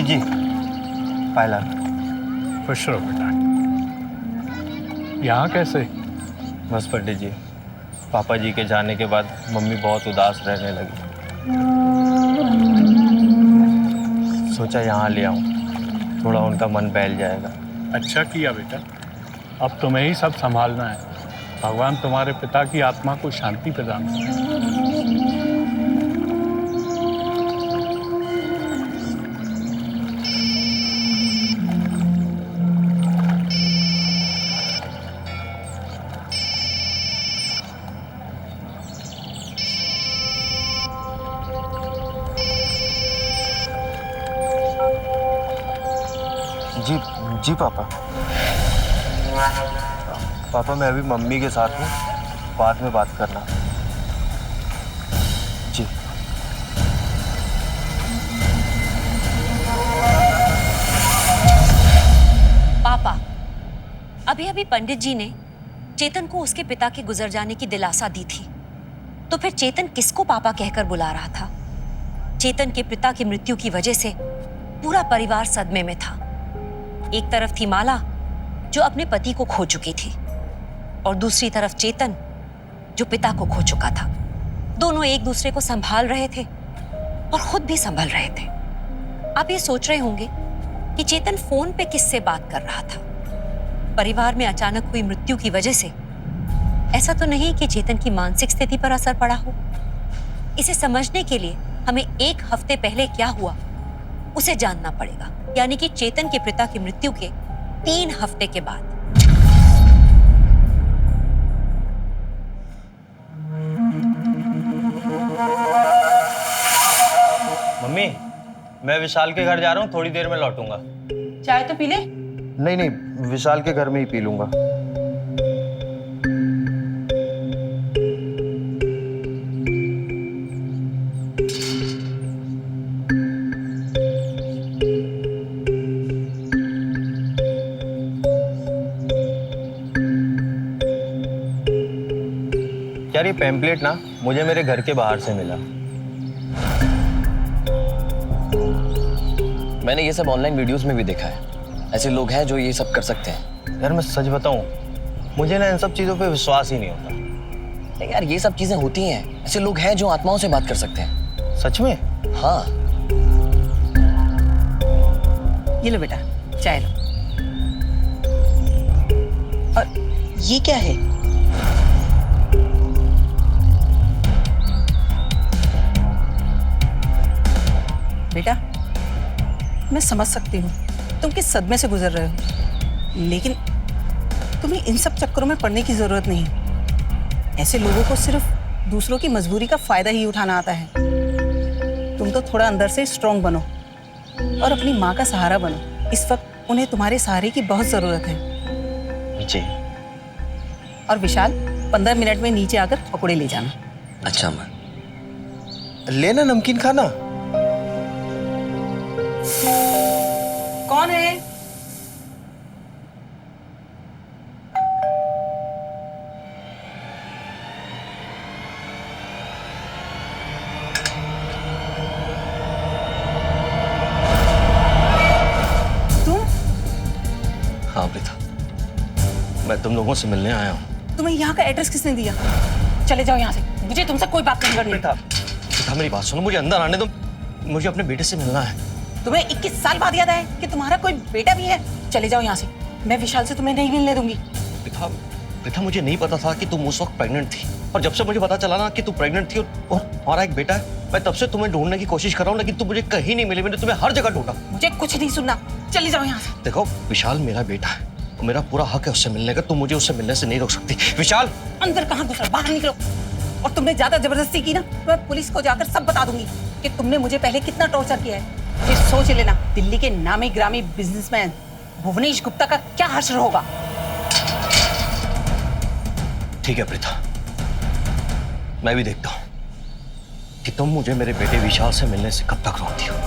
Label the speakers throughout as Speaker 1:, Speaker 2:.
Speaker 1: पंडित जी, पायला।
Speaker 2: खुश रहो बेटा। यहाँ कैसे?
Speaker 1: बस पंडित जी, पापा जी के जाने के बाद मम्मी बहुत उदास रहने लगी। सोचा यहाँ ले आऊं, थोड़ा उनका मन बहल जाएगा।
Speaker 2: अच्छा किया बेटा, अब तुम्हें ही सब संभालना है। भगवान तुम्हारे पिता की आत्मा को शांति प्रदान करे।
Speaker 1: जी जी पापा। पापा मैं अभी मम्मी के साथ हूँ, बाद में बात करना। जी।
Speaker 3: पापा, अभी पंडित जी ने चेतन को उसके पिता के गुजर जाने की दिलासा दी थी, तो फिर चेतन किसको पापा कहकर बुला रहा था? चेतन के पिता की मृत्यु की वजह से पूरा परिवार सदमे में था। एक तरफ थी माला जो अपने पति को खो चुकी थी, और दूसरी तरफ चेतन जो पिता को खो चुका था। दोनों एक दूसरे को संभाल रहे थे और खुद भी संभल रहे थे। आप ये सोच रहे होंगे कि चेतन फोन पे किससे बात कर रहा था। परिवार में अचानक हुई मृत्यु की वजह से ऐसा तो नहीं कि चेतन की मानसिक स्थिति पर असर पड़ा हो। इसे समझने के लिए हमें एक हफ्ते पहले क्या हुआ उसे जानना पड़ेगा, यानी कि चेतन के पिता की मृत्यु के 3 हफ्ते के बाद।
Speaker 1: मम्मी, मैं विशाल के घर जा रहा हूँ, थोड़ी देर में लौटूंगा।
Speaker 4: चाय तो पी ले।
Speaker 1: नहीं नहीं, विशाल के घर में ही पी लूंगा। यार ये पैम्पलेट ना मुझे मेरे घर के बाहर से मिला।
Speaker 5: मैंने ये सब ऑनलाइन वीडियोस में भी देखा है। ऐसे लोग हैं जो ये सब कर सकते हैं।
Speaker 1: यार मैं सच बताऊं, मुझे ना इन सब चीजों पे विश्वास ही नहीं होता।
Speaker 5: नहीं यार, ये सब चीजें होती हैं। ऐसे लोग हैं जो आत्माओं से बात कर सकते हैं।
Speaker 1: सच में?
Speaker 5: हाँ।
Speaker 4: ये लो बेटा, चाय लो। और ये क्या है? बेटा, मैं समझ सकती हूँ तुम किस सदमे से गुजर रहे हो, लेकिन तुम्हें इन सब चक्करों में पड़ने की जरूरत नहीं। ऐसे लोगों को सिर्फ दूसरों की मजबूरी का फायदा ही उठाना आता है। तुम तो थोड़ा अंदर से स्ट्रांग बनो और अपनी माँ का सहारा बनो। इस वक्त उन्हें तुम्हारे सहारे की बहुत जरूरत है।
Speaker 1: जी।
Speaker 4: और विशाल, 15 मिनट में नीचे आकर पकौड़े ले जाना।
Speaker 5: अच्छा माँ।
Speaker 1: लेना नमकीन खाना।
Speaker 4: कौन है? तुम?
Speaker 5: हाँ प्रीता,
Speaker 1: मैं तुम लोगों से मिलने आया हूँ।
Speaker 4: तुम्हें यहाँ का एड्रेस किसने दिया? चले जाओ यहाँ से, मुझे तुमसे कोई बात नहीं करनी।
Speaker 1: बेटा मेरी बात सुनो, मुझे अंदर आने दो। मुझे अपने बेटे से मिलना है।
Speaker 4: तुम्हें 21 साल बाद याद आया कि तुम्हारा कोई बेटा भी है? चले जाओ यहाँ से, मैं विशाल से तुम्हें नहीं मिलने दूंगी।
Speaker 1: बेटा मुझे नहीं पता था कि तुम उस वक्त प्रेग्नेंट थी, और जब से मुझे पता चला ना कि तुम प्रेग्नेंट थी और हमारा एक बेटा है, मैं तब से तुम्हें ढूंढने की कोशिश कर रहा हूँ, लेकिन तुम मुझे कहीं नहीं मिली। मैंने तुम्हें हर जगह ढूंढा।
Speaker 4: मुझे कुछ नहीं सुनना, चले जाओ यहाँ से।
Speaker 1: देखो विशाल मेरा बेटा है, मेरा पूरा हक है उससे मिलने का। तुम मुझे उससे मिलने से नहीं रोक सकती। विशाल
Speaker 4: अंदर कहाँ घुस रहा, बाहर निकलो। और तुमने ज्यादा जबरदस्ती की ना, मैं पुलिस को जाकर सब बता दूंगी कि तुमने मुझे पहले कितना टॉर्चर किया है। फिर सोच लेना दिल्ली के नामी ग्रामी बिजनेसमैन भुवनेश गुप्ता का क्या हश्र होगा।
Speaker 1: ठीक है प्रीता, मैं भी देखता हूँ कि तुम मुझे मेरे बेटे विशाल से मिलने से कब तक रोकती हो।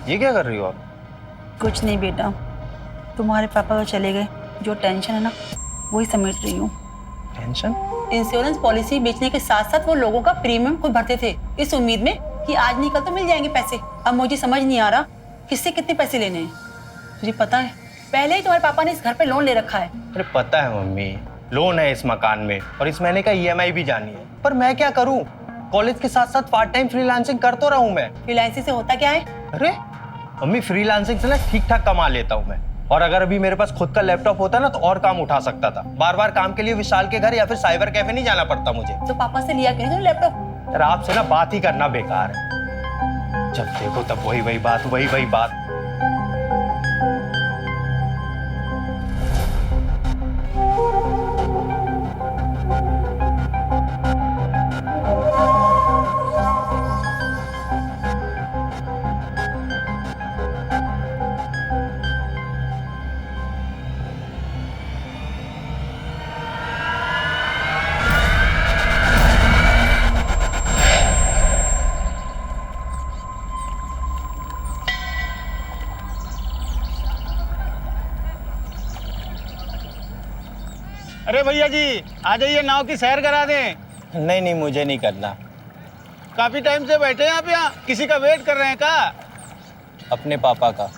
Speaker 6: ये क्या कर रही हो आप?
Speaker 4: कुछ नहीं बेटा, तुम्हारे पापा तो चले गए, जो टेंशन है ना वही समेट रही हूँ।
Speaker 6: टेंशन?
Speaker 4: इंश्योरेंस पॉलिसी बेचने के साथ साथ वो लोगों का प्रीमियम खुद भरते थे इस उम्मीद में कि आज नहीं कल तो मिल जाएंगे पैसे। अब मुझे समझ नहीं आ रहा किससे कितने पैसे लेने हैं। तुझे पता है पहले ही तुम्हारे पापा ने इस घर पे लोन ले रखा है।
Speaker 6: अरे पता है मम्मी, लोन है इस मकान में और इस महीने का ईएमआई भी जानी है, पर मैं क्या करूं? कॉलेज के साथ साथ पार्ट टाइम फ्रीलांसिंग कर तो रहा हूं मैं।
Speaker 4: फ्रीलांसिंग से होता क्या है?
Speaker 6: अरे मम्मी, फ्रीलांसिंग से ना ठीक ठाक कमा लेता हूं मैं, और अगर अभी मेरे पास खुद का लैपटॉप होता ना तो और काम उठा सकता था। बार बार काम के लिए विशाल के घर या फिर साइबर कैफे नहीं जाना पड़ता मुझे।
Speaker 4: तो पापा से लिया क्यों नहीं लैपटॉप?
Speaker 6: यार आपसे ना बात ही करना बेकार है, जब देखो तब वही बात, वही बात।
Speaker 7: अरे भैया जी आ जाइए, नाव की सैर करा दें।
Speaker 6: नहीं, मुझे नहीं करना।
Speaker 7: काफी टाइम से बैठे हैं आप यहाँ, किसी का वेट कर रहे हैं क्या?
Speaker 6: अपने पापा का।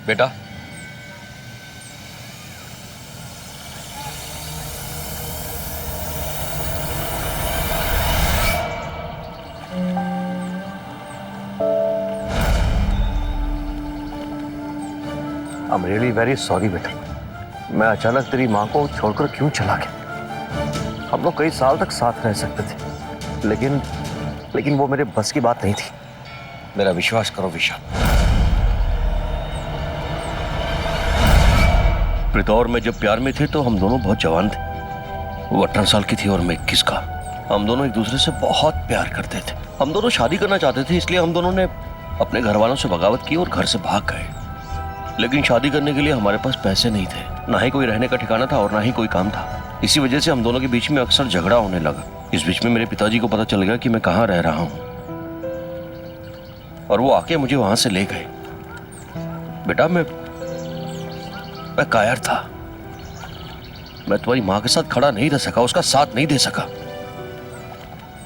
Speaker 1: बेटा, I am really very sorry बेटा। मैं अचानक तेरी माँ को छोड़कर क्यों चला गया? हम लोग कई साल तक साथ रह सकते थे, लेकिन वो मेरे बस की बात नहीं थी। मेरा विश्वास करो विशाल, प्रीता और मैं जब प्यार में थे तो हम दोनों बहुत जवान थे। वो 18 साल की थी और मैं 21 का। हम दोनों एक दूसरे से बहुत प्यार करते थे। हम दोनों शादी करना चाहते थे, इसलिए हम दोनों ने अपने घर वालों से बगावत की और घर से भाग गए। लेकिन शादी करने के लिए हमारे पास पैसे नहीं थे, ना ही कोई रहने का ठिकाना था और ना ही कोई काम था। इसी वजह से हम दोनों के बीच में अक्सर झगड़ा होने लगा। इस बीच में मेरे पिताजी को पता चल गया कि मैं कहाँ रह रहा हूँ और वो आके मुझे वहां से ले गए। बेटा, मैं कायर था। मैं तुम्हारी माँ के साथ खड़ा नहीं रह सका, उसका साथ नहीं दे सका।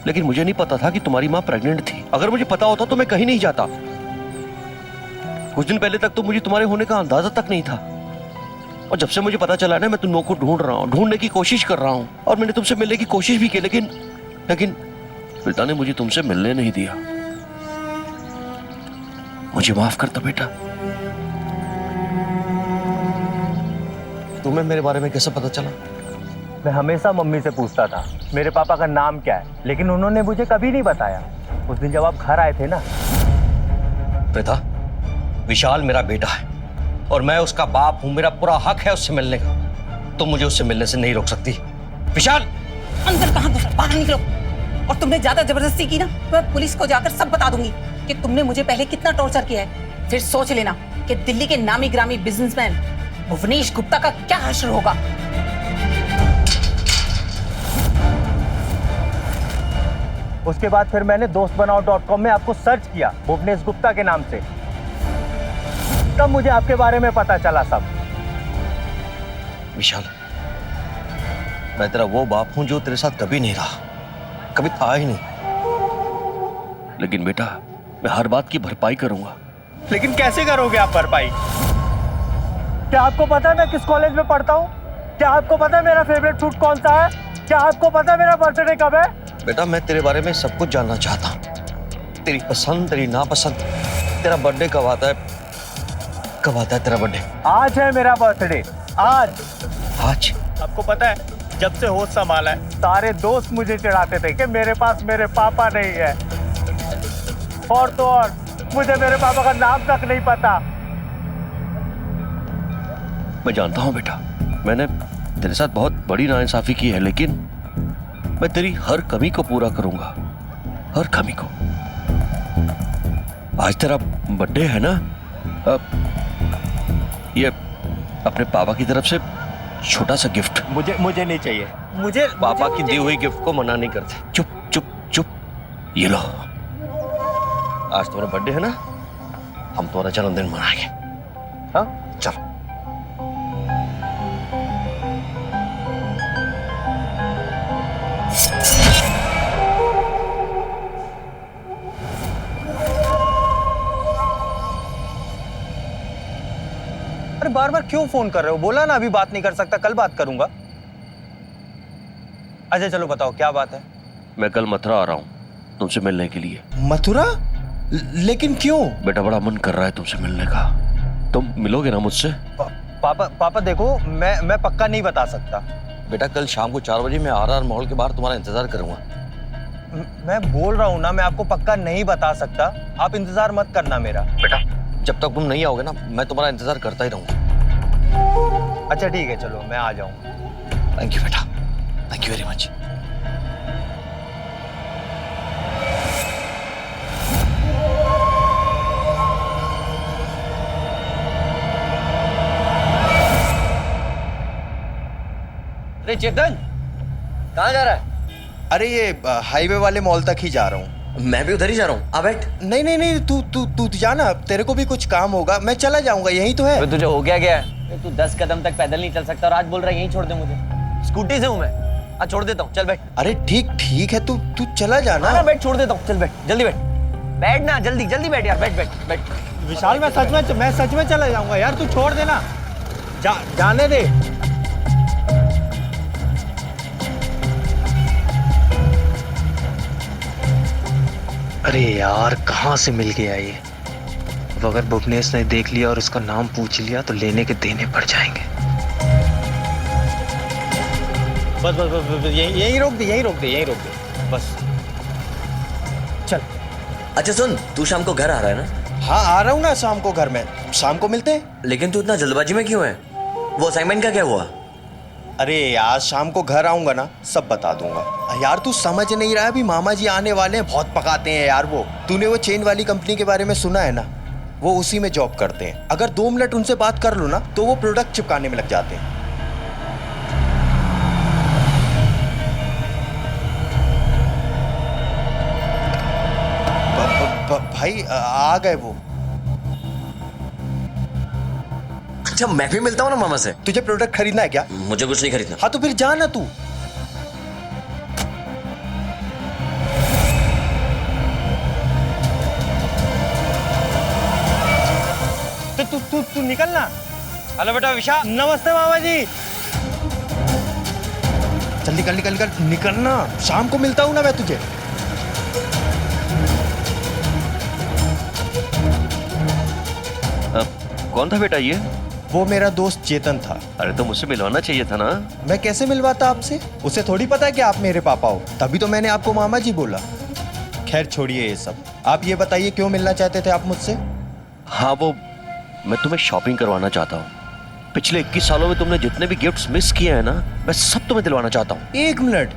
Speaker 1: लेकिन मुझे नहीं पता था कि तुम्हारी माँ प्रेग्नेंट थी। अगर मुझे पता होता तो मैं कहीं नहीं जाता। कुछ दिन पहले तक तो मुझे तुम्हारे होने का अंदाजा तक नहीं था, और जब से मुझे पता चला ना, मैं तुम लोगों को ढूंढ रहा हूँ, ढूंढने की कोशिश कर रहा हूँ, और मैंने तुमसे मिलने की कोशिश भी की, लेकिन पिता ने मुझे तुमसे मिलने नहीं दिया। मुझे माफ करता बेटा। तुम्हें मेरे बारे में कैसे पता चला?
Speaker 6: मैं हमेशा मम्मी से पूछता था मेरे पापा का नाम क्या है, लेकिन उन्होंने मुझे कभी नहीं बताया। उस दिन जब आप घर आए थे ना।
Speaker 1: प्रीता, विशाल मेरा बेटा है और मैं उसका बाप हूं। मेरा पूरा हक है उससे मिलने का। तुम मुझे उससे मिलने से नहीं रोक सकती। विशाल,
Speaker 4: अंदर कहाँ घुस, बाहर निकलो। और तुमने ज्यादा जबरदस्ती की ना तो मैं पुलिस को जाकर सब बता दूंगी कि तुमने मुझे पहले कितना टॉर्चर किया है। फिर सोच लेना कि दिल्ली के नामी ग्रामी बिजनेसमैन भुवनेश गुप्ता का क्या हश्र होगा।
Speaker 6: उसके बाद फिर मैंने dostbanao.com में आपको सर्च किया भुवनेश गुप्ता के नाम से, तब मुझे आपके बारे में पता चला सब।
Speaker 1: विशाल, मैं तेरा वो बाप हूं जो तेरे साथ कभी नहीं रहा, कभी था ही नहीं। लेकिन बेटा, मैं हर बात की भरपाई करूंगा।
Speaker 6: लेकिन कैसे करोगे आप भरपाई? क्या आपको पता है मैं किस कॉलेज में पढ़ता हूँ? क्या आपको पता है मेरा फेवरेट फ्रूट कौन सा है? क्या आपको पता है मेरा बर्थडे कब है?
Speaker 1: बेटा, मैं तेरे बारे में सब कुछ जानना चाहता हूँ। तेरी पसंद, तेरी नापसंद, तेरा बर्थडे कब आता है? कब आता है तेरा बर्थडे?
Speaker 6: आज है मेरा बर्थडे, आज।
Speaker 1: आज?
Speaker 6: आपको पता है जब से होश संभाला है सारे दोस्त मुझे चिढ़ाते थे कि मेरे पास मेरे पापा नहीं है, और तो और मुझे मेरे पापा का नाम तक नहीं पता।
Speaker 1: मैं जानता हूं बेटा, मैंने तेरे साथ बहुत बड़ी नाइंसाफी की है, लेकिन मैं तेरी हर कमी को पूरा करूंगा, हर कमी को। आज तेरा बर्थडे है ना? अब अपने पापा की तरफ से छोटा सा गिफ्ट।
Speaker 6: मुझे नहीं चाहिए। मुझे
Speaker 1: पापा की दी हुई गिफ्ट को मना नहीं करते। चुप चुप चुप। ये लो, आज तुम्हारा बर्थडे है ना, हम तुम्हारा जन्मदिन मनाएंगे। हाँ चलो।
Speaker 6: अरे बार बार क्यों फोन कर रहे हो? बोला ना अभी बात नहीं कर सकता, कल बात करूंगा। अच्छा चलो बताओ क्या बात है।
Speaker 1: मैं कल मथुरा आ रहा हूँ तुमसे मिलने के लिए।
Speaker 6: मथुरा? लेकिन क्यों?
Speaker 1: बेटा बड़ा मन कर रहा है तुमसे मिलने का। तुम मिलोगे ना मुझसे?
Speaker 6: पापा देखो, मैं पक्का नहीं बता सकता।
Speaker 5: बेटा कल शाम को 4 बजे मैं RR मॉल के बाहर तुम्हारा इंतजार करूंगा।
Speaker 6: मैं बोल रहा हूँ ना, मैं आपको पक्का नहीं बता सकता। आप इंतजार मत करना मेरा।
Speaker 5: बेटा जब तक तुम नहीं आओगे ना, मैं तुम्हारा इंतजार करता ही रहूंगा।
Speaker 6: अच्छा ठीक है, चलो मैं आ जाऊंगा।
Speaker 5: थैंक यू बेटा, थैंक यू वेरी मच। अरे चेतन, कहाँ जा रहा है?
Speaker 8: अरे ये हाईवे वाले मॉल तक ही जा रहा हूँ।
Speaker 5: मैं भी उधर ही जा रहा हूँ। आ बैठ।
Speaker 8: नहीं, तू जाना, तेरे को भी कुछ काम होगा, मैं चला जाऊंगा, यही तो है।
Speaker 5: तुझे हो गया है? तू 10 कदम तक पैदल नहीं चल सकता और आज बोल रहा है यहीं छोड़ दे मुझे। स्कूटी से हूँ मैं। हाँ छोड़ देता हूँ, चल बैठ।
Speaker 8: अरे ठीक है, तू चला जाना।
Speaker 5: हाँ बैठ, छोड़ देता हूँ, चल बैठ, जल्दी बैठ। बैठ ना, जल्दी बैठ यार, बैठ।
Speaker 6: विशाल मैं सच में चला जाऊंगा यार, तू छोड़ देना। जाने दे।
Speaker 9: अरे यार कहाँ से मिल गया ये? अब अगर भुवनेश ने देख लिया और उसका नाम पूछ लिया तो लेने के देने पड़ जाएंगे।
Speaker 6: बस यहीं रोक दे बस। चल।
Speaker 5: अच्छा सुन, तू शाम को घर आ रहा है ना?
Speaker 8: हाँ आ रहा हूँ ना शाम को घर में, शाम को मिलते हैं।
Speaker 5: लेकिन तू इतना जल्दबाजी में क्यों है? वो असाइनमेंट का क्या हुआ?
Speaker 8: अरे आज शाम को घर आऊंगा ना, सब बता दूंगा। यार तू समझ नहीं रहा, अभी मामा जी आने वाले हैं, बहुत पकाते हैं यार वो। तूने वो चेन वाली कंपनी के बारे में सुना है ना? वो उसी में जॉब करते हैं। अगर 2 मिनट उनसे बात कर लो ना तो वो प्रोडक्ट चिपकाने में लग जाते हैं। भाई आ गए वो।
Speaker 5: अच्छा मैं भी मिलता हूँ ना मामा से।
Speaker 8: तुझे प्रोडक्ट खरीदना है क्या?
Speaker 5: मुझे कुछ नहीं खरीदना।
Speaker 8: हाँ तो फिर जा ना तू।
Speaker 6: तू निकल ना। हेलो बेटा विशाल। नमस्ते मामा जी।
Speaker 8: चल निकलना, शाम को मिलता हूँ ना मैं तुझे।
Speaker 1: कौन था बेटा ये?
Speaker 8: वो मेरा दोस्त चेतन था।
Speaker 1: अरे तो मुझसे मिलवाना चाहिए था ना।
Speaker 8: मैं कैसे मिलवाता आपसे? उसे थोड़ी पता है कि आप मेरे पापा हो, तभी तो मैंने आपको मामा जी बोला। खैर छोड़िए ये सब, आप ये बताइए क्यों मिलना चाहते थे आप मुझसे?
Speaker 1: हाँ वो मैं तुम्हें शॉपिंग करवाना चाहता हूँ। पिछले 21 सालों में तुमने जितने भी गिफ्ट्स मिस किए हैं ना, मैं सब तुम्हें दिलवाना चाहता हूँ।
Speaker 8: 1 मिनट,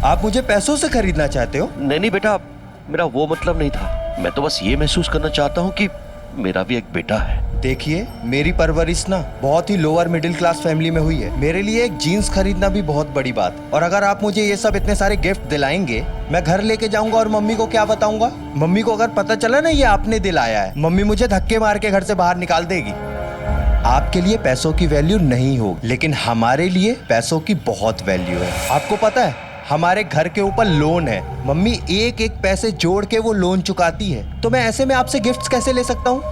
Speaker 8: आप मुझे पैसों से खरीदना चाहते हो?
Speaker 1: नहीं बेटा, मेरा वो मतलब नहीं था। मैं तो बस ये महसूस करना चाहता हूँ कि मेरा भी एक बेटा है।
Speaker 8: देखिए मेरी परवरिश ना बहुत ही लोअर मिडिल क्लास फैमिली में हुई है। मेरे लिए एक जीन्स खरीदना भी बहुत बड़ी बात। और अगर आप मुझे ये सब इतने सारे गिफ्ट दिलाएंगे, मैं घर लेके जाऊंगा और मम्मी को क्या बताऊंगा? मम्मी को अगर पता चला ना ये आपने दिलाया है, मम्मी मुझे धक्के मार के घर से बाहर निकाल देगी। आपके लिए पैसों की वैल्यू नहीं होगी, लेकिन हमारे लिए पैसों की बहुत वैल्यू है। आपको पता है हमारे घर के ऊपर लोन है, मम्मी एक एक पैसे जोड़ के वो लोन चुकाती है। तो मैं ऐसे में आपसे गिफ्ट्स कैसे ले सकता हूँ?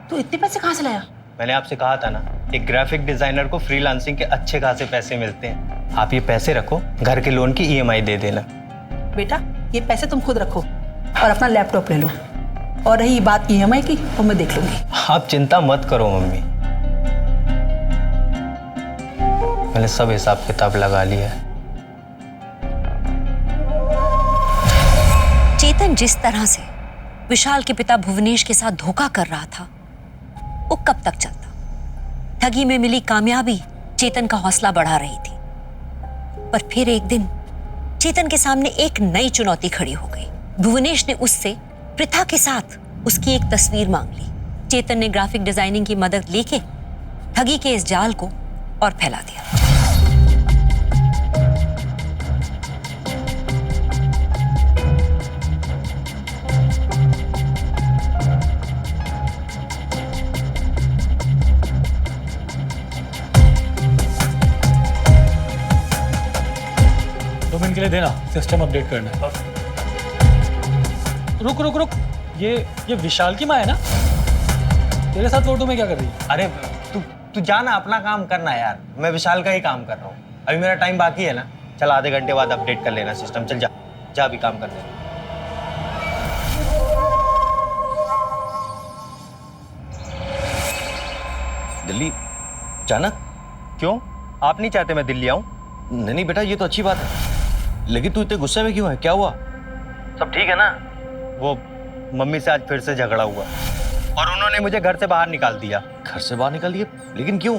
Speaker 4: तू इतने पैसे कहाँ से लाया?
Speaker 6: मैंने आपसे कहा था ना, एक ग्राफिक डिजाइनर को फ्रीलांसिंग के अच्छे खासे पैसे मिलते हैं। आप ये पैसे रखो, घर के लोन की EMI दे देना।
Speaker 4: बेटा ये पैसे तुम खुद रखो और अपना लैपटॉप ले लो। और रही बात EMI की तो मैं देख लूंगी।
Speaker 6: आप चिंता मत करो मम्मी, मैंने सब हिसाब किताब लगा लिया है।
Speaker 3: चेतन जिस तरह से विशाल के पिता भुवनेश के साथ धोखा कर रहा था, वो कब तक चलता? ठगी में मिली कामयाबी चेतन का हौसला बढ़ा रही थी, पर फिर एक दिन चेतन के सामने एक नई चुनौती खड़ी हो गई। भुवनेश ने उससे पृथा के साथ उसकी एक तस्वीर मांग ली। चेतन ने ग्राफिक डिजाइनिंग की मदद लेके ठगी के इस जाल को और फैला दिया।
Speaker 10: दो मिनट के लिए देना, सिस्टम अपडेट करना है। रुक रुक रुक, ये विशाल की माँ है ना? तेरे साथ फोटो में क्या कर रही है?
Speaker 5: अरे तू जाना, अपना काम करना यार। मैं विशाल का ही काम कर रहा हूँ। अभी मेरा टाइम बाकी है ना। चल आधे घंटे बाद अपडेट कर लेना सिस्टम। चल जा अभी काम कर लेना।
Speaker 1: दिल्ली जाना?
Speaker 8: क्यों? आप नहीं चाहते मैं दिल्ली आऊं?
Speaker 1: नहीं बेटा, ये तो अच्छी बात है, लेकिन तू इतने गुस्से में क्यों है? क्या हुआ?
Speaker 8: सब ठीक है ना? वो मम्मी से आज फिर से झगड़ा हुआ और उन्होंने मुझे घर से बाहर निकाल दिया।
Speaker 1: घर से बाहर निकाल दिए? लेकिन क्यों?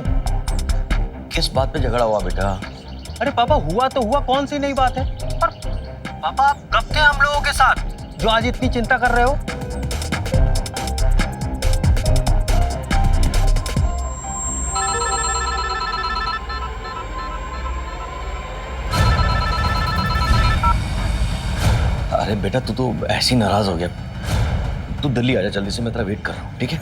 Speaker 1: किस बात पे झगड़ा हुआ बेटा?
Speaker 8: अरे पापा, हुआ तो हुआ, कौन सी नई बात है? पर पापा, आप कब थे हम लोगों के साथ जो आज इतनी चिंता कर रहे हो?
Speaker 1: अरे बेटा, तू तो ऐसे ही नाराज हो गया। तू दिल्ली आ जा जल्दी से, मैं तेरा वेट कर रहा हूँ, ठीक है?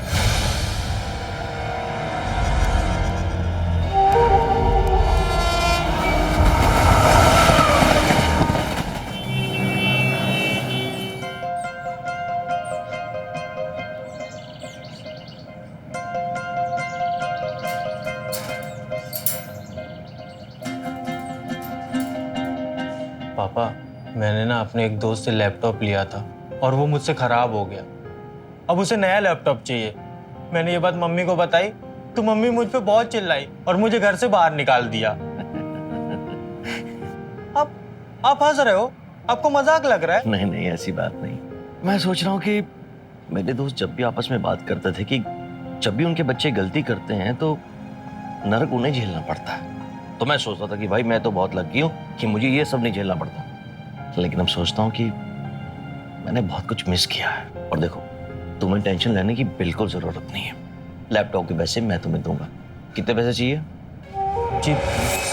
Speaker 5: पापा, मैंने ना अपने एक दोस्त से लैपटॉप लिया था और वो मुझसे खराब हो गया। अब उसे नया लैपटॉप चाहिए। मैंने ये बात मम्मी को बताई तो मम्मी मुझ पे बहुत चिल्लाई और मुझे घर से बाहर निकाल दिया। आप हंस रहे हो? आपको मजाक लग रहा है?
Speaker 1: नहीं नहीं, ऐसी बात नहीं। मैं सोच रहा हूँ कि मेरे दोस्त जब भी आपस में बात करते थे कि जब भी उनके बच्चे गलती करते हैं तो नरक उन्हें झेलना पड़ता है, तो मैं सोचता था कि भाई मैं तो बहुत लकी हूँ कि मुझे ये सब नहीं झेलना पड़ता। लेकिन अब सोचता हूँ कि मैंने बहुत कुछ मिस किया है। और देखो, तुम्हें टेंशन लेने की बिल्कुल जरूरत नहीं है। लैपटॉप के पैसे मैं तुम्हें दूंगा। कितने पैसे चाहिए?
Speaker 5: जी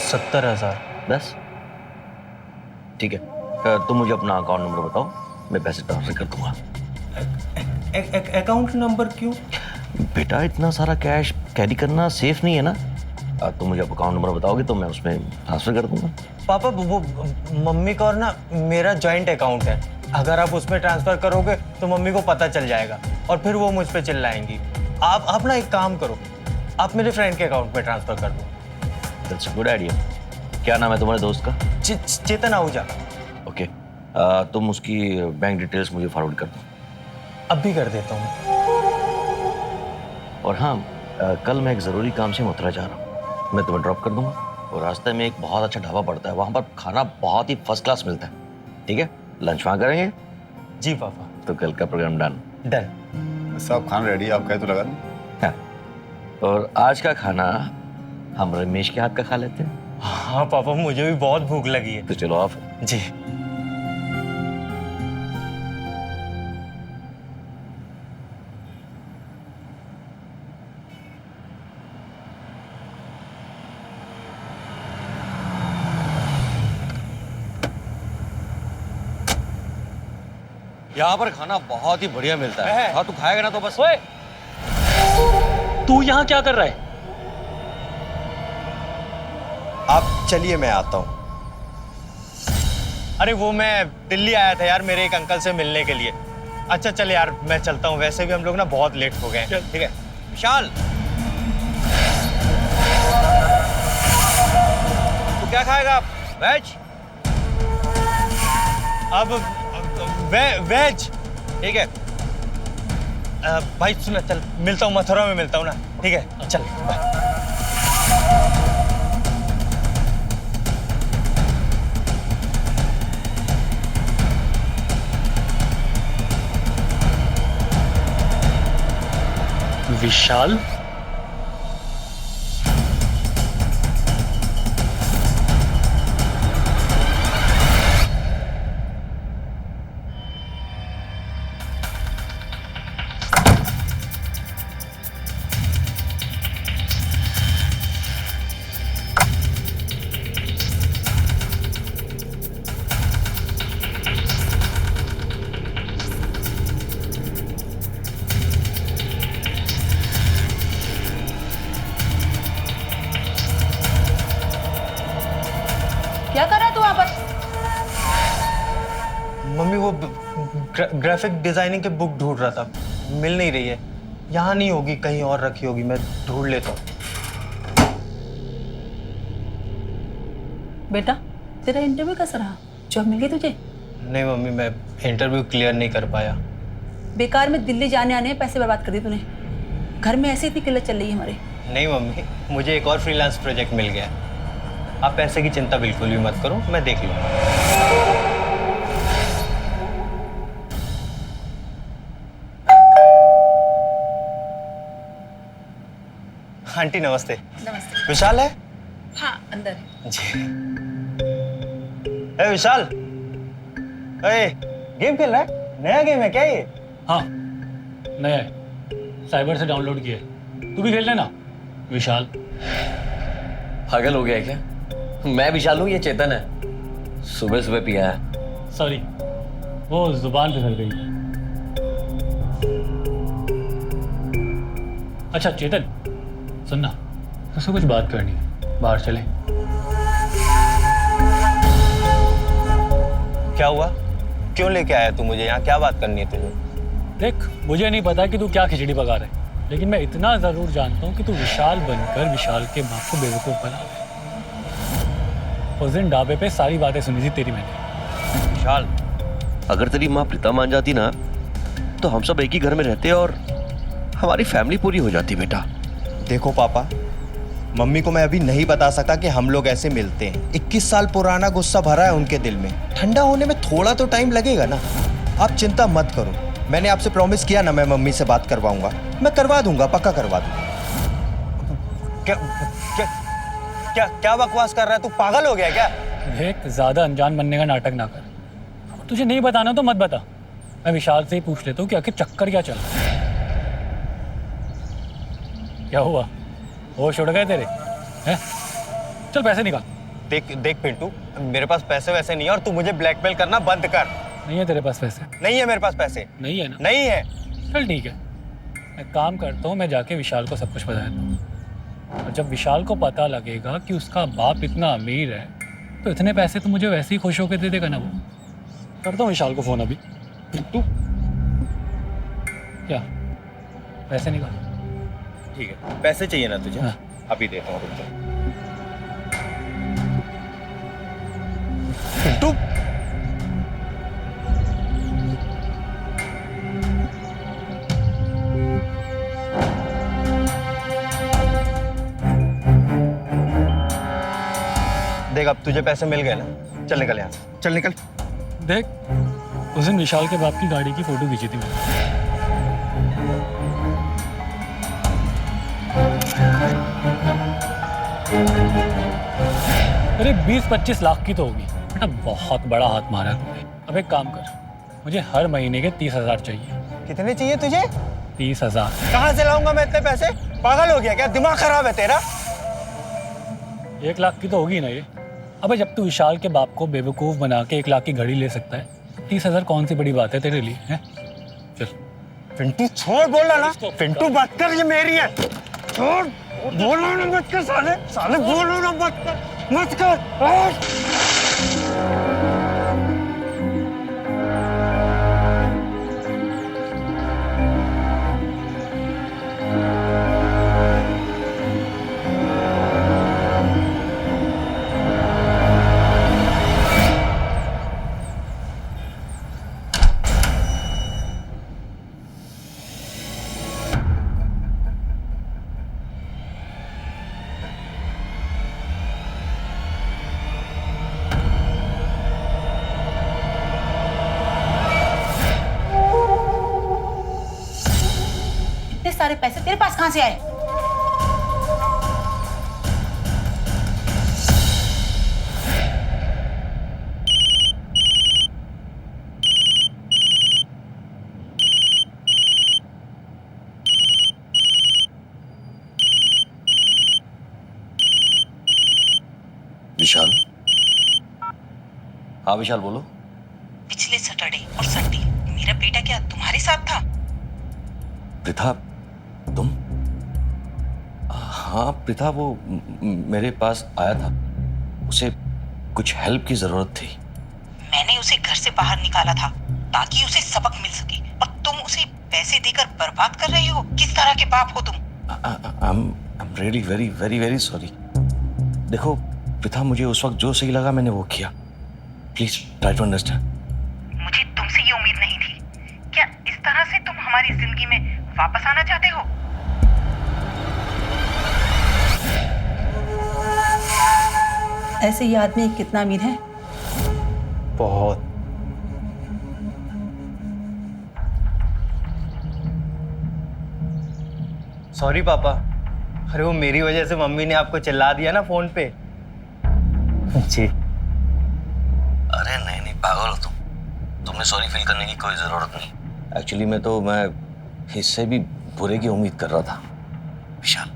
Speaker 5: 70,000।
Speaker 1: बस ठीक है, तुम मुझे अपना अकाउंट नंबर बताओ, मैं पैसे ट्रांसफर कर दूंगा।
Speaker 5: अकाउंट नंबर क्यों?
Speaker 1: बेटा, इतना सारा कैश कैरी करना सेफ नहीं है ना। तुम मुझे अकाउंट नंबर बताओगे तो मैं उसमें ट्रांसफर कर दूंगा।
Speaker 5: पापा, वो मम्मी का और ना मेरा जॉइंट अकाउंट है। अगर आप उसमें ट्रांसफर करोगे तो मम्मी को पता चल जाएगा और फिर वो मुझ पे चिल्लाएंगी। आप ना एक काम करो, आप मेरे फ्रेंड के अकाउंट में ट्रांसफर कर दो।
Speaker 1: That's a good idea. क्या नाम है तुम्हारे दोस्त का?
Speaker 5: चेतन आहूजा।
Speaker 1: ओके, तुम उसकी बैंक डिटेल्स मुझे फॉरवर्ड कर दो।
Speaker 5: अब भी कर देता हूँ।
Speaker 1: और हाँ, कल मैं एक ज़रूरी काम से मथुरा जा रहा हूँ। मैं तुम्हें ड्रॉप कर दूंगा और रास्ते में एक बहुत अच्छा ढाबा पड़ता है, वहाँ पर खाना बहुत ही फर्स्ट क्लास मिलता है। ठीक है, लंच वहाँ करेंगे।
Speaker 5: जी पापा।
Speaker 1: तो कल का प्रोग्राम डन।
Speaker 11: सब खाना रेडी है, आप कहे तो लगा दूं।
Speaker 1: हाँ, और आज का खाना हम रमेश के हाथ का खा लेते हैं।
Speaker 5: हाँ पापा, मुझे भी बहुत भूख लगी है।
Speaker 1: तो चलो आप।
Speaker 5: जी।
Speaker 1: यहाँ पर खाना बहुत ही बढ़िया मिलता है। हाँ, तू खाएगा ना तो बस।
Speaker 10: ओए, तू यहाँ क्या कर रहा है?
Speaker 8: आप चलिए, मैं आता हूँ।
Speaker 5: अरे वो मैं दिल्ली आया था यार, मेरे एक अंकल से मिलने के लिए। अच्छा चल यार, मैं चलता हूँ। वैसे भी हम लोग ना बहुत लेट हो गए। ठीक है विशाल,
Speaker 1: तू क्या खाएगा? वेज?
Speaker 5: अब वेज। ठीक है भाई, सुना, चल मिलता हूँ, मथुरा में मिलता हूँ ना। ठीक है, चल बाय।
Speaker 10: विशाल?
Speaker 5: ग्राफिक डिजाइनिंग की बुक ढूंढ रहा था, मिल नहीं रही है। यहाँ नहीं होगी, कहीं और रखी होगी, मैं ढूंढ लेता हूँ।
Speaker 4: बेटा तेरा इंटरव्यू कैसा रहा? जॉब मिल गई तुझे?
Speaker 5: नहीं मम्मी, मैं इंटरव्यू क्लियर नहीं कर पाया।
Speaker 4: बेकार में दिल्ली जाने आने में पैसे बर्बाद कर दिए तूने। घर में ऐसे इतनी किल्लत चल रही है हमारे।
Speaker 5: नहीं मम्मी, मुझे एक और फ्रीलांस प्रोजेक्ट मिल गया। आप पैसे की चिंता बिल्कुल भी मत करो, मैं देख लूँगा। आंटी नमस्ते।
Speaker 4: नमस्ते।
Speaker 5: विशाल है?
Speaker 4: हाँ अंदर है।
Speaker 5: जी। ए विशाल, ए गेम खेल रहा है? नया गेम है क्या ये?
Speaker 10: हाँ नया है, साइबर से डाउनलोड किया है। तू भी खेल लेना। विशाल
Speaker 1: पागल हो गया है क्या? मैं विशाल हूँ, ये चेतन है। सुबह सुबह पिया है।
Speaker 10: सॉरी, वो जुबान फिसल गई। अच्छा चेतन सुनना, तुझसे कुछ बात करनी है, बाहर चलें।
Speaker 5: क्या हुआ? क्यों लेके आया तू मुझे यहाँ? क्या बात करनी है तुझे?
Speaker 10: देख, मुझे नहीं पता कि तू क्या खिचड़ी पका रहा है, लेकिन मैं इतना जरूर जानता हूँ कि तू विशाल बनकर विशाल के बाप को बेवकूफ बना रहा है। उस दिन ढाबे पे सारी बातें सुनी थी तेरी मैंने।
Speaker 5: विशाल,
Speaker 1: अगर तेरी माँ प्रीता मान जाती ना, तो हम सब एक ही घर में रहते और हमारी फैमिली पूरी हो जाती। बेटा
Speaker 8: देखो पापा, मम्मी को मैं अभी नहीं बता सकता कि हम लोग ऐसे मिलते हैं। 21 साल पुराना गुस्सा भरा है उनके दिल में, ठंडा होने में थोड़ा तो टाइम लगेगा ना। आप चिंता मत करो, मैंने आपसे प्रॉमिस किया ना, मैं मम्मी से बात करवाऊंगा। मैं करवा दूंगा, पक्का करवा दूंगा।
Speaker 5: क्या क्या क्या क्या बकवास कर रहा है तू? पागल हो गया क्या?
Speaker 10: देख, ज्यादा अनजान बनने का नाटक ना कर। तुझे नहीं बताना तो मत बता, मैं विशाल से ही पूछ लेता हूँ कि आखिर चक्कर क्या चल रहा है। क्या हुआ, होश उड़ गए तेरे हैं? चल पैसे निकाल।
Speaker 5: देख देख पिंटू, मेरे पास पैसे वैसे नहीं है और तू मुझे ब्लैकमेल करना बंद कर।
Speaker 10: नहीं है तेरे पास पैसे?
Speaker 5: नहीं है मेरे पास पैसे।
Speaker 10: नहीं है ना?
Speaker 5: नहीं है।
Speaker 10: चल ठीक है, मैं काम करता हूँ, मैं जाके विशाल को सब कुछ बता देता हूँ। और जब विशाल को पता लगेगा कि उसका बाप इतना अमीर है, तो इतने पैसे तो मुझे वैसे ही खुश होकर दे देगा ना वो। करता हूँ विशाल को फोन अभी। तू क्या पैसे निकाल।
Speaker 5: ठीक है, पैसे चाहिए ना तुझे?
Speaker 10: हाँ।
Speaker 5: अभी देता हूँ, रुक जा। पिंटू, देख अब तुझे पैसे मिल गए ना, चल निकल यहाँ से, चल निकल।
Speaker 10: देख, उस दिन विशाल के बाप की गाड़ी की फोटो खींची थी मैंने। अरे 20-25 लाख की तो होगी बेटा, बहुत बड़ा हाथ मारा है तुमने। अब एक काम कर, मुझे हर महीने के 30,000 चाहिए।
Speaker 5: कितने चाहिए तुझे?
Speaker 10: 30,000।
Speaker 5: कहाँ से लाऊंगा मैं इतने पैसे? पागल हो गया क्या? दिमाग खराब है तेरा?
Speaker 10: 1 लाख की तो होगी ना ये। अबे जब तू विशाल के बाप को बेवकूफ बना के 1 लाख की घड़ी ले सकता है, 30,000 कौन सी बड़ी बात है तेरे लिए? हैं? चल
Speaker 5: पिंटू छोड़, बोला ना पिंटू, मत कर, ये मेरी है। छोड़, बोलो ना मत कर, साले साले बोलो ना मत कर, मत कर।
Speaker 4: इतने सारे पैसे तेरे पास कहाँ से आए?
Speaker 1: विशाल? हाँ विशाल बोलो।
Speaker 4: पिछले सैटरडे और संडे मेरा बेटा क्या तुम्हारे साथ था?
Speaker 1: प्रीता, तुम? हाँ प्रीता, वो मेरे पास आया था, उसे कुछ हेल्प की जरूरत थी।
Speaker 4: मैंने उसे घर से बाहर निकाला था ताकि उसे सबक मिल सके, और तुम उसे पैसे देकर बर्बाद कर रहे हो। किस तरह के बाप हो तुम?
Speaker 1: I'm really very very very sorry. देखो पिता, मुझे उस वक्त जो सही लगा मैंने वो किया. Please try to understand.
Speaker 4: मुझे तुमसे ये उम्मीद नहीं थी। क्या इस तरह से तुम हमारी जिंदगी में वापस आना चाहते हो? ऐसे ये आदमी कितना अमीर है?
Speaker 5: बहुत। सॉरी पापा, अरे वो मेरी वजह से मम्मी ने आपको चिल्ला दिया ना फोन पे। जी।
Speaker 1: अरे नहीं नहीं, पागल हो तुम. तुम्हें सॉरी फील करने की कोई जरूरत नहीं. एक्चुअली मैं इससे भी बुरे की उम्मीद कर रहा था. विशाल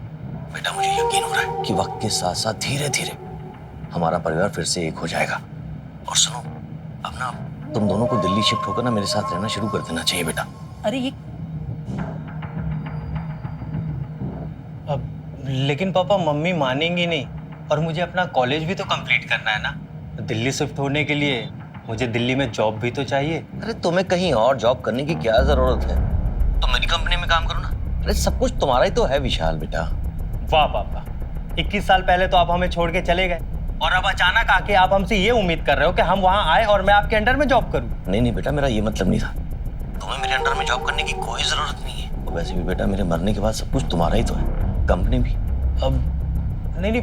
Speaker 1: बेटा, मुझे यकीन हो रहा है कि वक्त के साथ साथ धीरे धीरे हमारा परिवार फिर से एक हो जाएगा. और सुनो, अब ना तुम दोनों को दिल्ली शिफ्ट होकर ना मेरे साथ रहना शुरू कर देना चाहिए बेटा.
Speaker 4: अरे ये
Speaker 5: अब लेकिन पापा मम्मी मानेंगी नहीं, और मुझे अपना कॉलेज भी तो कंप्लीट करना है ना. दिल्ली शिफ्ट होने के लिए मुझे दिल्ली में जॉब भी तो चाहिए.
Speaker 1: अरे तुम्हें कहीं और जॉब करने की क्या जरूरत है? तुम मेरी कंपनी में काम करो ना. अरे सब कुछ तुम्हारा ही तो है विशाल बेटा.
Speaker 5: वाह पापा, 21 साल पहले तो आप हमें छोड़ के चले गए, और अब अचानक आके आप हमसे ये उम्मीद कर रहे हो कि हम वहाँ आए और मैं आपके अंडर में जॉब करूँ.
Speaker 1: नहीं नहीं बेटा, मेरा ये मतलब नहीं था. तुम्हें मेरे अंडर में जॉब करने की कोई जरूरत नहीं है. और वैसे भी बेटा, मेरे मरने के बाद सब कुछ तुम्हारा ही तो है, कंपनी भी.
Speaker 5: अब नहीं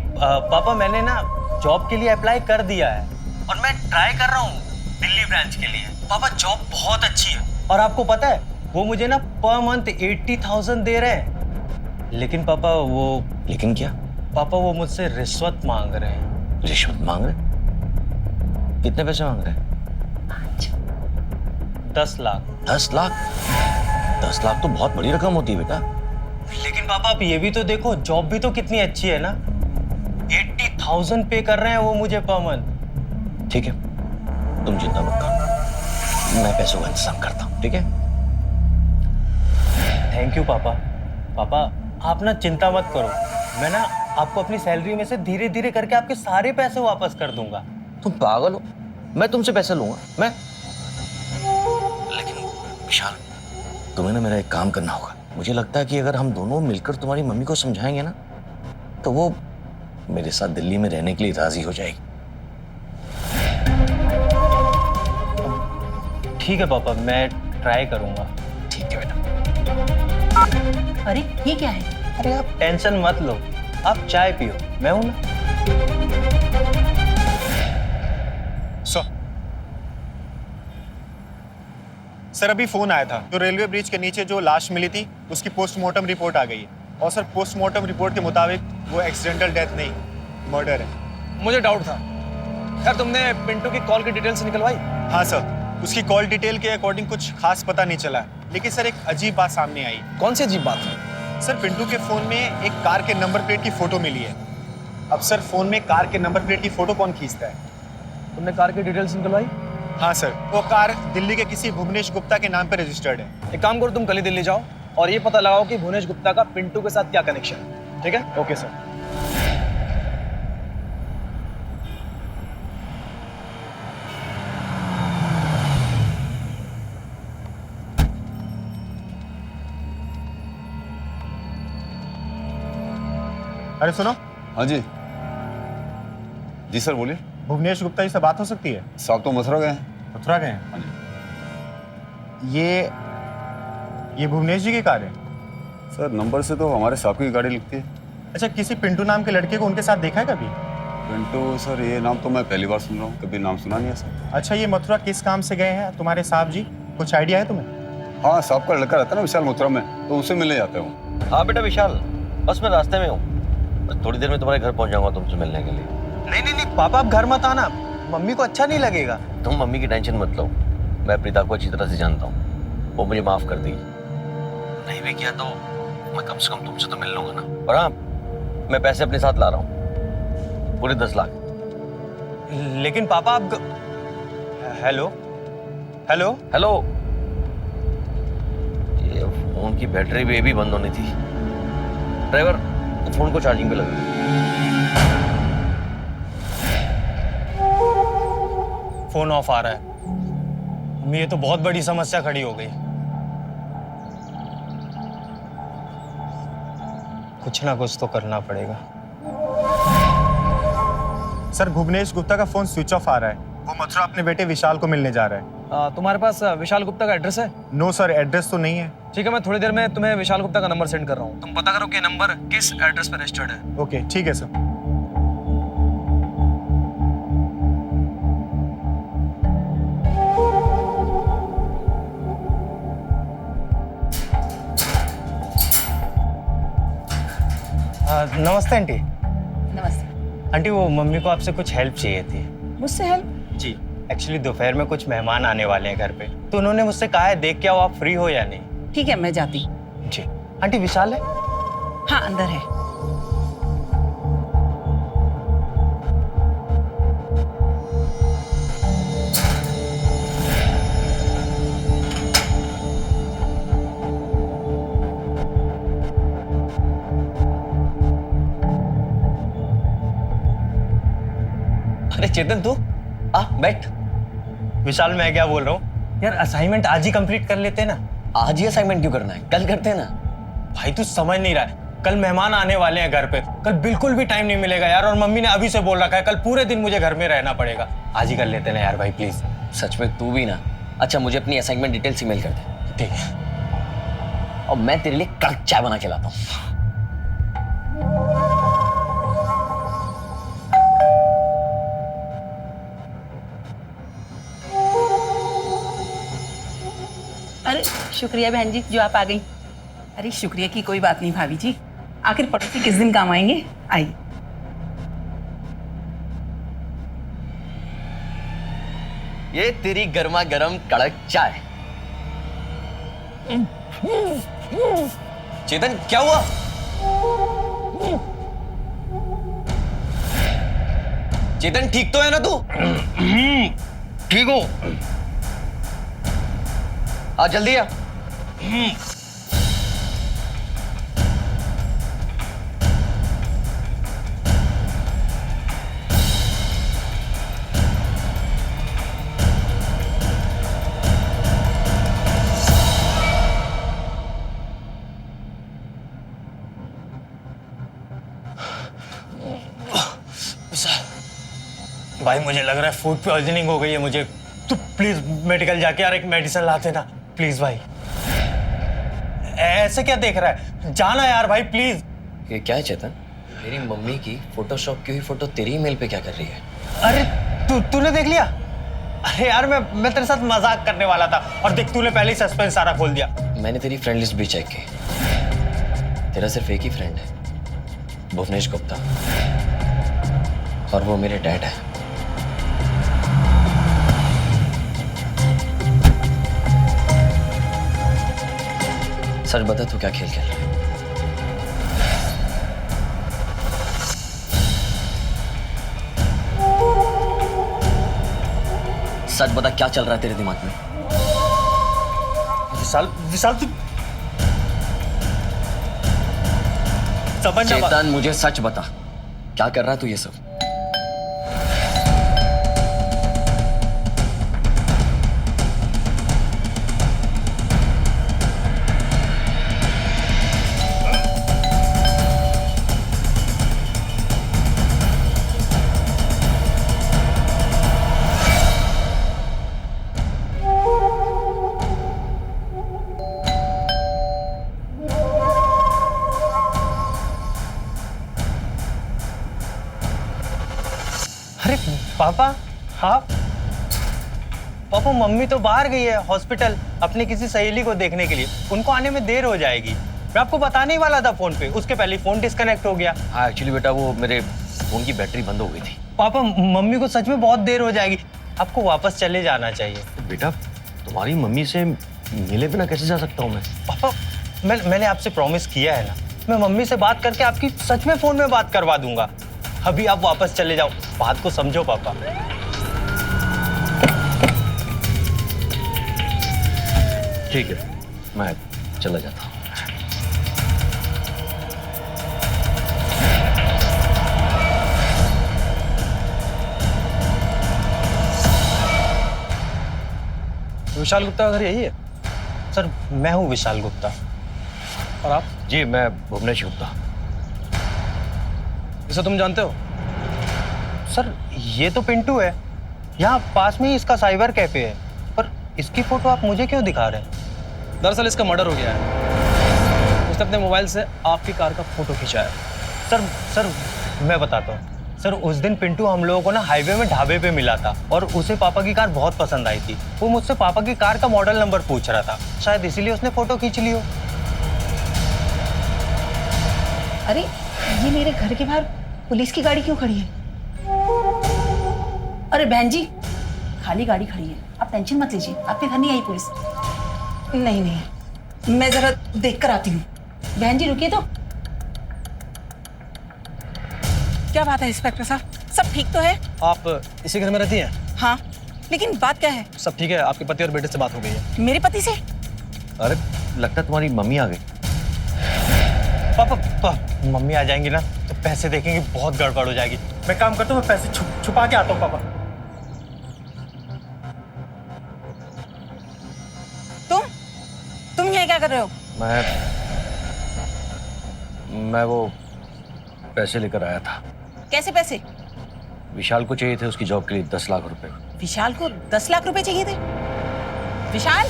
Speaker 5: पापा, मैंने ना जॉब के लिए अप्लाई कर दिया है और मैं ट्राई कर रहा हूँ दिल्ली ब्रांच के लिए. पापा जॉब बहुत अच्छी है, और आपको पता है वो मुझे ना पर मंथ 80,000 दे रहे हैं. लेकिन पापा वो...
Speaker 1: लेकिन क्या?
Speaker 5: पापा वो मुझसे रिश्वत मांग रहे हैं.
Speaker 1: रिश्वत मांग रहे? कितने पैसे मांग रहे हैं?
Speaker 5: 10 लाख.
Speaker 1: 10 लाख? 10 लाख तो बहुत बड़ी रकम होती है बेटा.
Speaker 5: लेकिन पापा आप ये भी तो देखो, जॉब भी तो कितनी अच्छी है ना. 80,000 पे कर रहे हैं वो मुझे पर मंथ.
Speaker 1: ठीक है, तुम चिंता मत करो, मैं पैसों का इंतजाम करता हूँ. ठीक है?
Speaker 5: थैंक यू पापा. पापा आप ना चिंता मत करो, मैं ना आपको अपनी सैलरी में से धीरे धीरे करके आपके सारे पैसे वापस कर दूंगा.
Speaker 1: तुम पागल हो? मैं तुमसे पैसे लूंगा? मैं... लेकिन विशाल, तुम्हें ना मेरा एक काम करना होगा. मुझे लगता है कि अगर हम दोनों मिलकर तुम्हारी मम्मी को समझाएंगे ना, तो वो मेरे साथ दिल्ली में रहने के लिए राजी हो जाएगी.
Speaker 5: ठीक है पापा, मैं ट्राई करूंगा.
Speaker 1: ठीक है बेटा.
Speaker 4: अरे ये क्या है?
Speaker 5: अरे आप टेंशन मत लो, आप चाय पियो, मैं हूं ना.
Speaker 6: सर अभी फोन आया था, जो रेलवे ब्रिज के नीचे जो लाश मिली थी उसकी पोस्टमार्टम रिपोर्ट आ गई है. और सर पोस्टमार्टम रिपोर्ट के मुताबिक वो एक्सीडेंटल डेथ नहीं, मर्डर है.
Speaker 12: मुझे डाउट था. यार तुमने पिंटू की कॉल की डिटेल्स निकलवाई?
Speaker 6: हाँ सर, उसकी कॉल डिटेल के अकॉर्डिंग कुछ खास पता नहीं चला, लेकिन सर एक अजीब बात सामने आई.
Speaker 12: कौन सी अजीब बात?
Speaker 6: सर पिंटू के फोन में एक कार के नंबर प्लेट की फोटो मिली है. अब सर फोन में कार के नंबर प्लेट की फोटो कौन खींचता है?
Speaker 12: तुमने कार की डिटेल्स निकलवाई?
Speaker 6: हाँ सर, वो कार दिल्ली के किसी भुवनेश गुप्ता के नाम पर रजिस्टर्ड है.
Speaker 12: एक काम करो, तुम कल ही दिल्ली जाओ और ये पता लगाओ कि भुवनेश गुप्ता का पिंटू के साथ क्या कनेक्शन है. ठीक है? Okay sir.
Speaker 6: अरे सुनो.
Speaker 11: हाँ जी. जी सर बोलिए.
Speaker 6: भुवनेश गुप्ता जी से बात हो सकती है?
Speaker 11: साहब तो मथुरा गए हैं.
Speaker 6: मथुरा गए हैं?
Speaker 11: हाँ जी.
Speaker 6: ये भुवनेश जी की कार है?
Speaker 11: सर नंबर से तो हमारे साहब की गाड़ी लिखती है.
Speaker 6: अच्छा, किसी पिंटू नाम के लड़के को उनके साथ देखा है कभी?
Speaker 11: पिंटू? सर ये नाम तो मैं पहली बार सुन रहा हूँ, कभी नाम सुना नहीं है सर.
Speaker 6: अच्छा, ये मथुरा किस काम से गए हैं तुम्हारे साहब जी, कुछ आइडिया है तुम्हें?
Speaker 11: हाँ, साहब का लड़का रहता है ना विशाल मथुरा में, तो उनसे मिलने जाते हूँ.
Speaker 1: हाँ बेटा विशाल, बस मैं रास्ते में हूँ, थोड़ी देर में तुम्हारे घर पहुँच जाऊंगा तुमसे मिलने के लिए.
Speaker 5: नहीं पापा, आप घर मत आना, मम्मी को अच्छा नहीं लगेगा.
Speaker 1: तुम मम्मी की टेंशन मत लो, मैं प्रीता को अच्छी तरह से जानता हूँ, वो मुझे माफ कर देगी. नहीं भी किया तो मैं कम से कम तुमसे तो मिल लूंगा ना. और हाँ, मैं पैसे अपने साथ ला रहा हूँ, पूरे 10 लाख.
Speaker 5: लेकिन पापा आप... हेलो हेलो
Speaker 1: हेलो. ये फोन की बैटरी भी बंद होनी थी. ड्राइवर, तो फोन को चार्जिंग पे लगा.
Speaker 5: फोन ऑफ आ रहा है. मम्मी ये तो बहुत बड़ी समस्या खड़ी हो गई। कुछ ना कुछ तो करना पड़ेगा।
Speaker 12: सर भुवनेश गुप्ता का फोन स्विच ऑफ आ रहा है। वो मथुरा अपने बेटे विशाल को मिलने जा रहा है।
Speaker 13: तुम्हारे पास विशाल गुप्ता का एड्रेस है?
Speaker 12: नो सर, एड्रेस तो नहीं है।
Speaker 13: ठीक है, मैं थोड़ी देर में तुम्हें विशाल गुप्ता का नंबर सेंड कर रहा हूँ। तुम पता करो कि नंबर किस एड्रेस पर रजिस्टर्ड है।
Speaker 12: ओके ठीक है सर।
Speaker 5: नमस्ते आंटी।
Speaker 4: नमस्ते।
Speaker 5: आंटी वो मम्मी को आपसे कुछ हेल्प चाहिए थी।
Speaker 4: मुझसे हेल्प?
Speaker 5: जी, एक्चुअली दोपहर में कुछ मेहमान आने वाले हैं घर पे, तो उन्होंने मुझसे कहा है देख के आओ आप फ्री हो या नहीं।
Speaker 4: ठीक है, मैं जाती।
Speaker 5: जी। आंटी विशाल है?
Speaker 4: हाँ, अंदर है।
Speaker 5: अरे चेतन तू आ बैठ। विशाल मैं क्या बोल रहा हूँ यार, असाइनमेंट आज ही कंप्लीट कर लेते हैं ना।
Speaker 14: आज ही असाइनमेंट क्यों करना है, कल करते हैं ना।
Speaker 5: भाई तू समझ नहीं रहा है, कल मेहमान आने वाले हैं घर पे, कल बिल्कुल भी टाइम नहीं मिलेगा यार। और मम्मी ने अभी से बोल रखा है कल पूरे दिन मुझे घर में रहना पड़ेगा। आज ही कर लेते हैं ना यार भाई प्लीज।
Speaker 14: सच में तू भी ना। अच्छा मुझे अपनी असाइनमेंट डिटेल्स ईमेल कर दे।
Speaker 5: ठीक है।
Speaker 14: और मैं तेरे लिए कड़क चाय बना के लाता हूँ।
Speaker 4: अरे शुक्रिया बहन जी जो आप आ गई। अरे शुक्रिया की कोई बात नहीं भाभी जी, आखिर पड़ोसी किस दिन काम आएंगे। आइए।
Speaker 14: ये तेरी गर्मा गर्म कड़क चाय। चेतन क्या हुआ? चेतन ठीक तो है ना तू? ठीक हो? आ जल्दी आ।
Speaker 5: भाई मुझे लग रहा है फूड पॉइजनिंग हो गई है मुझे। तू प्लीज मेडिकल जाके यार एक मेडिसिन ला देना प्लीज भाई। ऐसे क्या देख रहा है, जाना यार भाई प्लीज।
Speaker 14: ये क्या है चेतन? मेरी मम्मी की फोटोशॉप की हुई फोटो तेरी ईमेल पे क्या कर रही है?
Speaker 5: अरे तूने देख लिया? अरे यार मैं तेरे साथ मजाक करने वाला था और देख तूने पहले ही सस्पेंस सारा खोल दिया।
Speaker 14: मैंने तेरी फ्रेंड लिस्ट भी चेक की। तेरा सिर्फ एक ही फ्रेंड है, भुवनेश गुप्ता, और वो मेरे डैड है। सच बता तू क्या खेल खेल रहा है? सच बता क्या चल रहा है तेरे दिमाग में?
Speaker 5: विशाल तू समझ ना।
Speaker 14: चेतन मुझे सच बता, क्या कर रहा है तू ये सब?
Speaker 5: अरे पापा आप? पापा मम्मी तो बाहर गई है हॉस्पिटल अपनी किसी सहेली को देखने के लिए, उनको आने में देर हो जाएगी। मैं आपको बताने ही वाला था फोन पे, उसके पहले फोन डिस्कनेक्ट हो गया।
Speaker 14: हाँ एक्चुअली बेटा वो मेरे फोन की बैटरी बंद हो गई थी।
Speaker 5: पापा मम्मी को सच में बहुत देर हो जाएगी, आपको वापस चले जाना चाहिए।
Speaker 1: बेटा तुम्हारी मम्मी से मिले बिना कैसे जा सकता हूँ मैं?
Speaker 5: पापा मैंने आपसे प्रॉमिस किया है ना, मैं मम्मी से बात करके आपकी सच में फोन में बात करवा दूंगा। अभी आप वापस चले जाओ, बात को समझो पापा।
Speaker 1: ठीक है मैं चला जाता हूँ।
Speaker 12: विशाल गुप्ता का घर यही है?
Speaker 5: सर मैं हूँ विशाल गुप्ता।
Speaker 12: और आप?
Speaker 1: जी मैं भुवनेश गुप्ता।
Speaker 12: इसे तुम जानते हो?
Speaker 5: सर ये तो पिंटू है, यहाँ पास में ही इसका साइबर कैफे है, पर इसकी फोटो आप मुझे क्यों दिखा रहे हैं?
Speaker 12: दरअसल इसका मर्डर हो गया है। उसने अपने मोबाइल से आपकी कार का फोटो खींचा है।
Speaker 5: सर मैं बताता हूँ। सर उस दिन पिंटू हम लोगों को ना हाईवे में ढाबे पे मिला था और उसे पापा की कार बहुत पसंद आई थी। वो मुझसे पापा की कार का मॉडल नंबर पूछ रहा था, शायद इसीलिए उसने फोटो खींच ली हो।
Speaker 4: अरे ये मेरे घर के बाहर पुलिस की गाड़ी क्यों खड़ी है? अरे बहन जी, खाली गाड़ी खड़ी है, आप टेंशन मत लीजिए, आपके घर नहीं आई पुलिस। नहीं, मैं जरा देख कर आती हूँ। बहन जी रुकिए तो। क्या बात है इंस्पेक्टर साहब, सब ठीक तो है?
Speaker 12: आप इसी घर में रहती हैं?
Speaker 4: हाँ, लेकिन बात क्या है?
Speaker 12: सब ठीक है, आपके पति और बेटे से बात हो गई है।
Speaker 4: मेरे पति से?
Speaker 1: अरे लगता है तुम्हारी मम्मी आ गई।
Speaker 5: पापा मम्मी आ जाएंगी ना तो पैसे देखेंगे, बहुत गड़बड़ हो जाएगी। मैं काम करता हूँ, मैं पैसे छुपा के आता हूँ। पापा
Speaker 4: तुम यहाँ क्या कर रहे हो?
Speaker 1: मैं वो पैसे लेकर आया था।
Speaker 4: कैसे पैसे?
Speaker 1: विशाल को चाहिए थे उसकी जॉब के लिए 10 लाख रुपए।
Speaker 4: विशाल को 10 लाख रुपए चाहिए थे? विशाल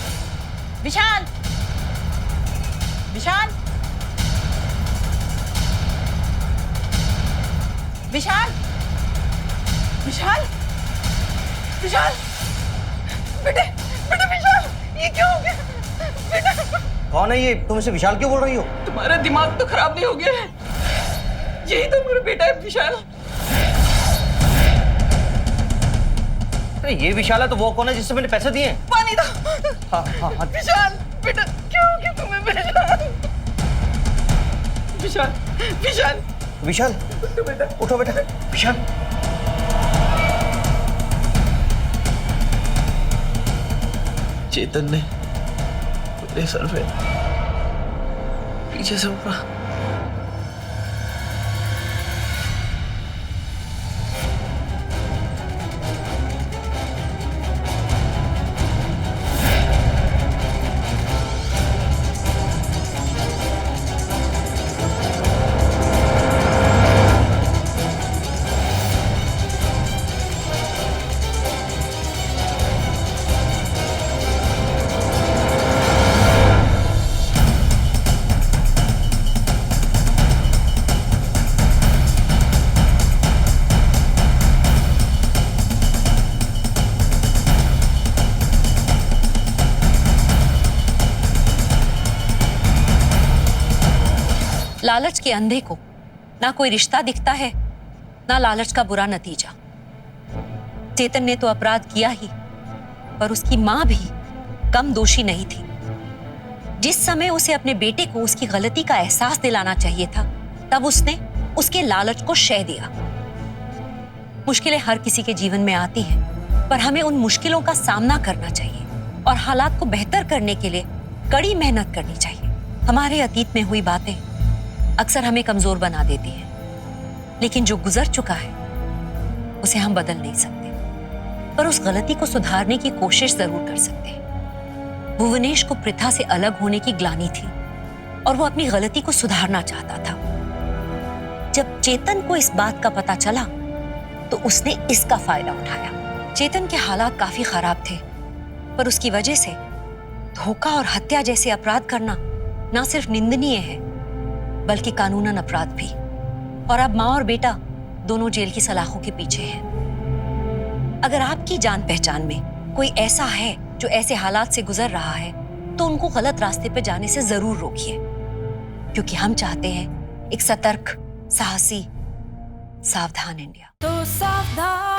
Speaker 4: विशाल विशाल विशाल विशाल विशाल बेटे बेटे विशाल, ये क्या हो गया बेटा?
Speaker 5: कौन है ये? तुम इसे विशाल क्यों बोल रही हो?
Speaker 4: तुम्हारा दिमाग तो खराब नहीं हो गया है? यही तो मेरा बेटा है विशाल।
Speaker 5: अरे ये विशाल है तो वो कौन है जिससे मैंने पैसे दिए?
Speaker 4: पानी था।
Speaker 5: हाँ।
Speaker 4: विशाल बेटा, क्या हो गया तुम्हें? विशाल विशाल
Speaker 5: विशाल
Speaker 4: बेटा,
Speaker 5: उठो बेटा। विशाल
Speaker 13: चेतन ने मेरे सर पे पीछे से ऊपर
Speaker 3: लालच के अंधे को ना कोई रिश्ता दिखता है, ना लालच का बुरा नतीजा। चेतन ने तो अपराध किया ही, पर उसकी मां भी कम दोषी नहीं थी। जिस समय उसे अपने बेटे को उसकी गलती का एहसास दिलाना चाहिए था, तब उसने उसके लालच को शह दिया। मुश्किलें हर किसी के जीवन में आती हैं, पर हमें उन मुश्किलों का सामना करना चाहिए और हालात को बेहतर करने के लिए कड़ी मेहनत करनी चाहिए। हमारे अतीत में हुई बातें अक्सर हमें कमजोर बना देती हैं, लेकिन जो गुजर चुका है उसे हम बदल नहीं सकते, पर उस गलती को सुधारने की कोशिश जरूर कर सकते हैं। भुवनेश को प्रथा से अलग होने की ग्लानि थी और वो अपनी गलती को सुधारना चाहता था। जब चेतन को इस बात का पता चला तो उसने इसका फायदा उठाया। चेतन के हालात काफी खराब थे, पर उसकी वजह से धोखा और हत्या जैसे अपराध करना ना सिर्फ निंदनीय है, बल्कि कानूनन अपराध भी। और अब माँ और बेटा दोनों जेल की सलाखों के पीछे हैं। अगर आपकी जान पहचान में कोई ऐसा है जो ऐसे हालात से गुजर रहा है, तो उनको गलत रास्ते पर जाने से जरूर रोकिए, क्योंकि हम चाहते हैं एक सतर्क, साहसी, सावधान इंडिया।
Speaker 15: तो सावधान।